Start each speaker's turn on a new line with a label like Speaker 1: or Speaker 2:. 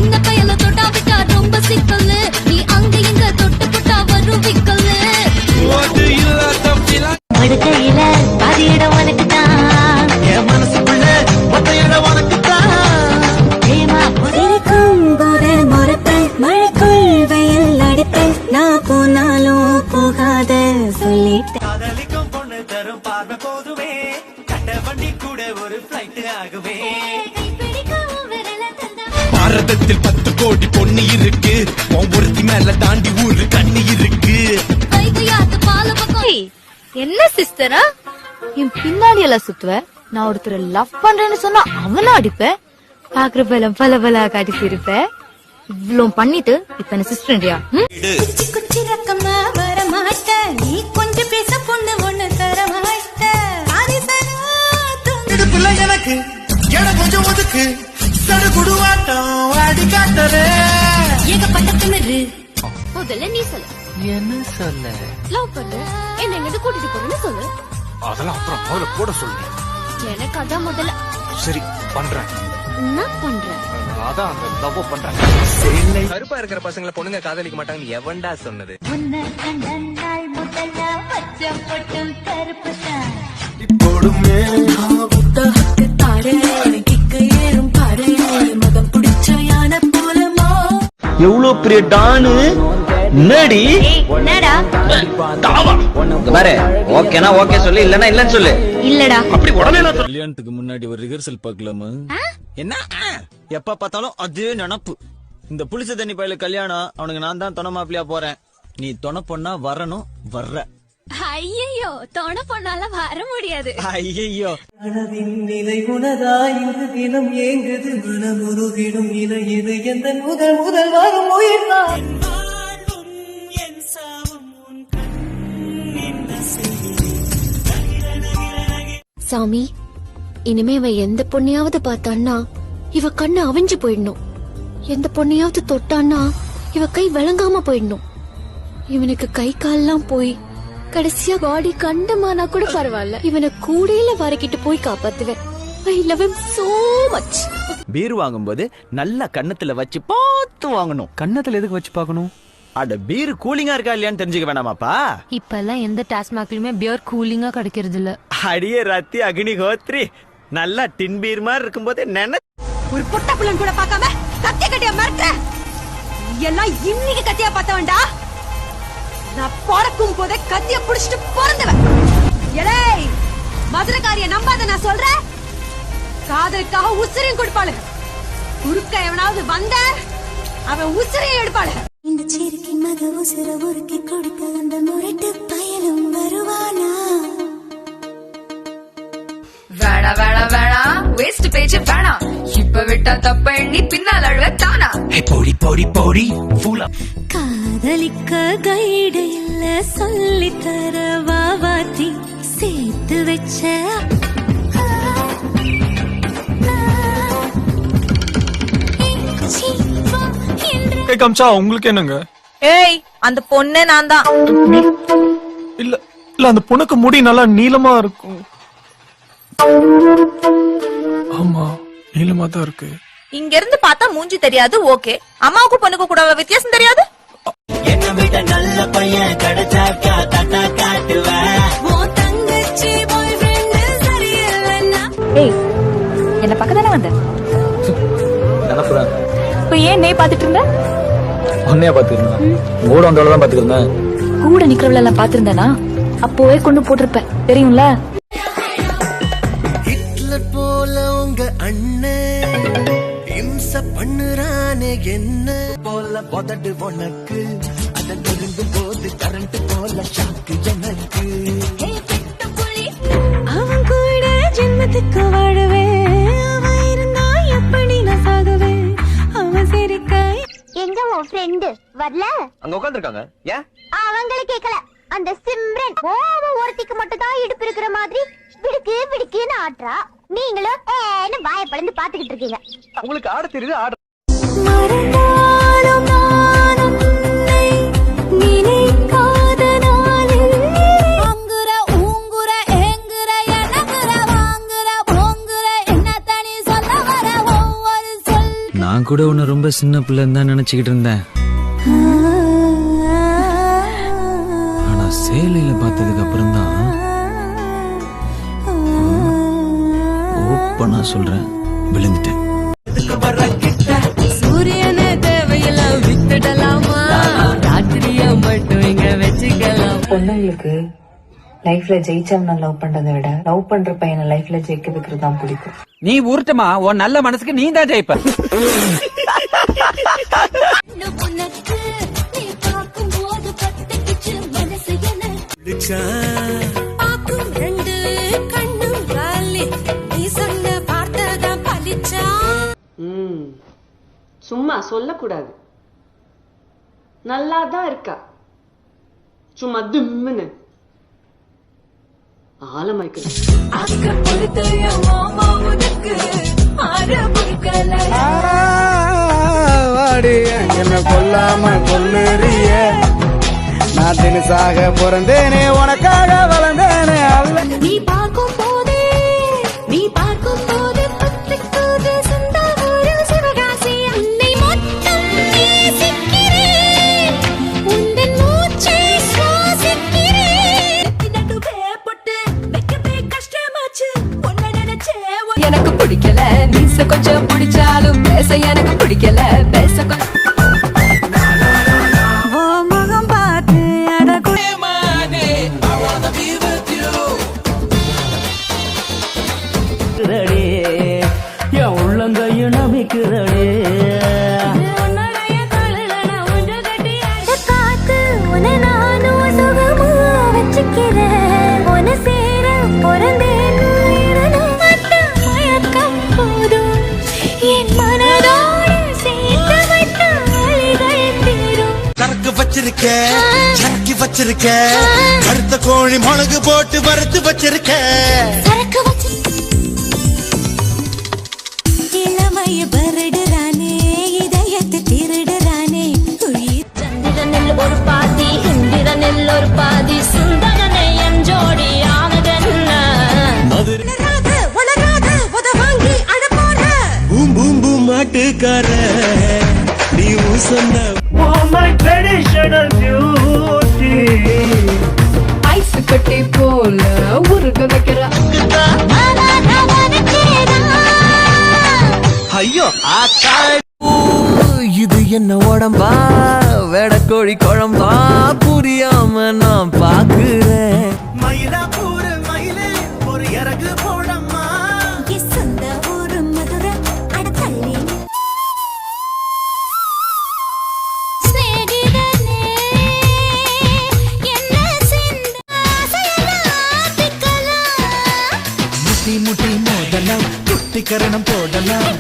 Speaker 1: சின்ன பையல தொட்டா விட்டா ரொம்ப சிக்கல்லு நீ அங்க இங்க தொட்டு போட்டா வரும் விக்கல்லு படுக்கையில பாதி இடம் உனக்கு தான்
Speaker 2: என் மனசுக்குள்ள மொத்த இடம் உனக்கு தான்
Speaker 1: இருக்கும் போது மொறப்பேன் மழைக்குள் வெயில் அடிப்பேன் நான் போனாலும் போகாத சொல்லிட்டேன்
Speaker 2: காதலிக்கும் பொண்ணு தரும் பார்வை போதுமே கட்ட வண்டி கூட ஒரு பிளைட் ஆகுமே பாரதத்தில் 10 கோடி பொண்ணு இருக்கு ஒவ்வொருத்தி மேல தாண்டி ஊரு கண்ணி இருக்கு
Speaker 3: என்ன சிஸ்டரா என் பின்னாடி எல்லாம் சுத்துவ நான் ஒருத்தரை லவ் பண்றேன்னு சொன்னா அவனும் அடிப்பேன் பாக்குற பலம் பல பல காட்டி சிரிப்பேன் இவ்வளவு பண்ணிட்டு இப்ப என்ன சிஸ்டரியா
Speaker 1: குச்சி ரக்கமா வர மாட்ட நீ கொஞ்சம் பேச பொண்ணு ஒண்ணு தர மாட்ட
Speaker 2: இடுப்புல எனக்கு இடம் கொஞ்சம் ஒதுக்கு சடு குடுவாட்டம் அடி காட்டவே
Speaker 1: ஏகப்பட்ட திமிரு முதல்ல நீ சொல்லு
Speaker 2: என்ன சொல்ல
Speaker 1: லவ் பண்ணு என்ன எங்க கூட்டிட்டு போறேன்னு சொல்லு
Speaker 4: அதெல்லாம் அப்புறம் முதல்ல போட சொல்லு.
Speaker 1: எனக்கு அதான் முதல்ல
Speaker 4: சரி பண்றேன்.
Speaker 1: என்ன பண்ற
Speaker 4: அதான் அந்த லவ் பண்றேன்.
Speaker 5: கருப்பா இருக்கிற பசங்களை பொண்ணுங்க காதலிக்க மாட்டாங்கன்னு எவன்டா சொன்னது?
Speaker 1: உன்னை கண்ட நாள் முதல்ல பச்சை பொட்டும் கருப்பு தான்
Speaker 2: இப்போடுமே
Speaker 1: மகம் பிடிச்ச யானை போலமா
Speaker 6: எவ்வளவு பெரிய டானு என்னடி
Speaker 3: என்னடா
Speaker 6: பாரு ஓகேனா ஓகே சொல்லு இல்லன்னா இல்லன்னு சொல்லு
Speaker 3: இல்லடா
Speaker 4: அப்படி உடனே நான்
Speaker 7: கல்யாணத்துக்கு முன்னாடி ஒரு ரிஹர்சல் பார்க்கலாமா? என்ன எப்ப பார்த்தாலும் அதே நினப்பு. இந்த புளிச்ச தண்ணி பயில கல்யாணம் அவனுக்கு நான் தான் துணை மாப்பிளையா போறேன். நீ துணை பொண்ணா வரணும் வர்ற.
Speaker 1: ஐயோ தொண பொண்ணால வர முடியாது.
Speaker 7: ஐயோ
Speaker 2: மனதின் நிலை உனதா இங்கு தினம் ஏங்குது மனமுருகிடும் இலை இது எந்த முதல் முதல் வரும் உயிர்தான்
Speaker 1: சாமி இனிமே இவன் எந்த பொண்ணையாவது பார்த்தான்னா இவ கண்ணு அவிஞ்சு போயிடணும். எந்த பொண்ணையாவது தொட்டான்னா இவ கை விளங்காம போயிடணும். இவனுக்கு கை கால்லாம் போய் கடைசியா பாடி கண்டமானா கூட பரவாயில்ல. இவனை கூடையில வரைக்கிட்டு போய் காப்பாத்துவேன். I love him so much.
Speaker 6: Beer வாங்கும்போது நல்லா கண்ணத்துல வச்சு பார்த்து வாங்கணும். கண்ணத்துல எதுக்கு வச்சு பார்க்கணும்? அட பீர் கூலிங்கா இருக்கா இல்லையான்னு தெரிஞ்சுக்க வேணாமாப்பா?
Speaker 3: இப்ப எல்லாம் எந்த டாஸ்மாக்லயுமே பியர் கூலிங்கா கிடைக்கிறது இல்ல.
Speaker 6: அடியே ராத்தி அக்னி கோத்ரி நல்லா டின் பீர் மாதிரி இருக்கும்போது
Speaker 1: ஒரு பொட்ட புள்ளன் கூட பார்க்காம கத்திய கட்டியா மறக்க எல்லாம் இன்னைக்கு கத்தியா பார்த்தவன்டா. நான் பிறக்கும் போதே கத்திய புடிச்சிட்டு பிறந்தவன். எலே மதுரக்காரிய நம்பாத நான் சொல்றேன். காதலுக்காக உசிரையும் கொடுப்பாளு. குறுக்க எவனாவது வந்த அவன் உசிரையும் எடுப்பாளு. இந்த சீருக்கு மக உசிர உருக்கி கொடுக்க அந்த முரட்டு பயலும் வருவானா?
Speaker 8: வேணா வேணா வேணா வேஸ்ட் பேஜ் வேணா. இப்ப விட்டா தப்ப எண்ணி பின்னால் அழுவத்தானா?
Speaker 2: போடி போடி போடி ஃபுல்லா
Speaker 1: காதலிக்க கைடு இல்ல சொல்லி தர வாவாத்தி சேர்த்து வச்ச
Speaker 4: காமிச்சா உங்களுக்கு என்னங்க?
Speaker 8: ஏய் அந்த பொண்ணே நான் தான்.
Speaker 4: இல்ல இல்ல அந்த பொண்ணுக்கு முடி நல்லா நீளமா இருக்கும். ஆமா நீளமா தான் இருக்கு.
Speaker 8: இங்க இருந்து பார்த்தா மூஞ்சி தெரியாது. ஓகே அம்மாவுக்கு பொண்ணுக்கு கூட வித்தியாசம் தெரியாது.
Speaker 2: என்ன விட நல்ல பையன் கிடைச்சாக்கா தட்டா காட்டுவேன்.
Speaker 1: தங்கச்சி பாய் ஃப்ரெண்ட் சரியில்லைன்னா
Speaker 3: ஏய் என்ன பக்கத்தானே வந்த?
Speaker 6: நினப்புறேன்.
Speaker 3: இப்ப ஏன் நே பாத்துட்டு இருந்த?
Speaker 6: உன்னையா பாத்துக்கிறேன். கூட வந்தவளதான் பாத்துக்கிறேன்.
Speaker 3: கூட நிக்கிறவள எல்லாம் பாத்துருந்தேனா அப்போவே கொண்டு போட்டிருப்பேன் தெரியும்ல.
Speaker 2: ஹிட்லர் போல உங்க அண்ணன் இம்ச பண்ணுறானே என்ன போல உதடு உனக்கு அதை நெருங்கும் போது கரண்ட் போல ஷாக்கு எனக்கு.
Speaker 1: அவன் கூட ஜென்மத்துக்கு வாழவே அவன் இருந்தா எப்படி நான் சாகவே அவன் சிரிக்க. எங்க உன் ஃப்ரெண்டு வரல?
Speaker 5: அங்க உட்காந்துருக்காங்க. ஏன்
Speaker 1: அவங்கள கேக்கல. அந்த சிம்ரன் ஒருத்திக்கு மட்டும் தான் இடுப்பு இருக்கிற மாதிரி விடுக்கு விடுக்குன்னு ஆட்றா. நீங்களும் ஏன்னு வாயை பழந்து பாத்துக்கிட்டு இருக்கீங்க.
Speaker 5: உங்களுக்கு ஆட தெரியுது ஆட.
Speaker 1: மறந்தாலும் நானும் உன்னை நினைக்காத நாளில் அங்குற ஊங்குற ஏங்குற எனக்குற வாங்குற போங்குற என்ன தனி சொல்ல வர ஒவ்வொரு சொல்.
Speaker 7: நான் கூட உன்னை ரொம்ப சின்ன பிள்ளைன்னு தான் நினைச்சுக்கிட்டு இருந்தேன். ஆனா சேலையில பார்த்ததுக்கு அப்புறம் தான் ஓப்பனா சொல்றேன், விழுந்துட்டேன்.
Speaker 1: சூரியன தேவையெல்லாம் வித்துடலாமா, ராத்திரிய மட்டும் இங்க வச்சுக்கலாம்.
Speaker 9: பொண்ணுங்களுக்கு லைஃப்ல ஜெயிச்சவன லவ் பண்றதை விட லவ் பண்ற பையனை லைஃப்ல ஜெயிக்க வைக்கிறது தான் பிடிக்கும்.
Speaker 6: நீ உருட்டுமா, உன் நல்ல மனசுக்கு நீ தான் ஜெயிப்ப.
Speaker 10: சும்மா சொல்லக்கூடாது. நல்லாதான் இருக்கா, சும்மா திம்முன்னு ஆலமைக்கு.
Speaker 2: என்ன கொல்லாம கொல்லுறிய, நான் தினசாக பிறந்தேனே உனக்காக வளர்ந்தேனே அல்ல.
Speaker 1: நீ பார்க்கும் போதே, நீ பார்க்கும் போது பத்துக்கு சொந்த ஒரு சிவகாசி. உன்னை மொத்தம் நேசிக்கிறேன், உந்தன் மூச்சை சுவாசிக்கிறேன். நடுவே போட்டு வைக்கவே கஷ்டமாச்சு, உன்னை நினைச்சே. எனக்கு பிடிக்கல மீச கொஞ்சம் பிடிச்சாலும் பேச எனக்கு பிடிக்கல, பேச கொஞ்சம் முகம் பார்த்து
Speaker 2: என் உள்ளங்கையும் நம்பிக்கிறடே.
Speaker 1: காத்து உன நானும் சுகமா வச்சுக்கிறேன். உன சேர பிறந்தேன் மயக்கம் போதும் என் மனதோடு சேர்த்து வைத்த அலைகள் தீரும்.
Speaker 2: சரக்கு வச்சிருக்க, சரக்கு வச்சிருக்க, கருத்த கோழி மிளகு போட்டு வறுத்து வச்சிருக்க.
Speaker 1: சரக்கு வச்சு இளமைய பரடுறானே, இதயத்தை திருடுறானே. சந்திரனில் ஒரு பாதி, இந்திரனில் ஒரு பாதி, சுந்தரனை என் ஜோடி ஆனதென்ன. உலகாத உத வாங்கி அழப்போற
Speaker 2: பூம் பூம் பூம் மாட்டுக்கார, நீ சொன்ன
Speaker 1: ஐஸ் கட்டி போல உருக வைக்கிற
Speaker 2: ஐயோ
Speaker 6: இது என்ன உடம்பா, வெடக்கோழி குழம்பா, புரியாம நான் பாக்குறேன்.
Speaker 2: மயிலாப்பூர் மயிலே ஒரு இறகு போடம்மா.
Speaker 1: சொந்த ஊரு மதுரை அட தள்ளி.
Speaker 2: முட்டி முட்டி மோதலாம், குட்டிக்கரணம் போடலாம்.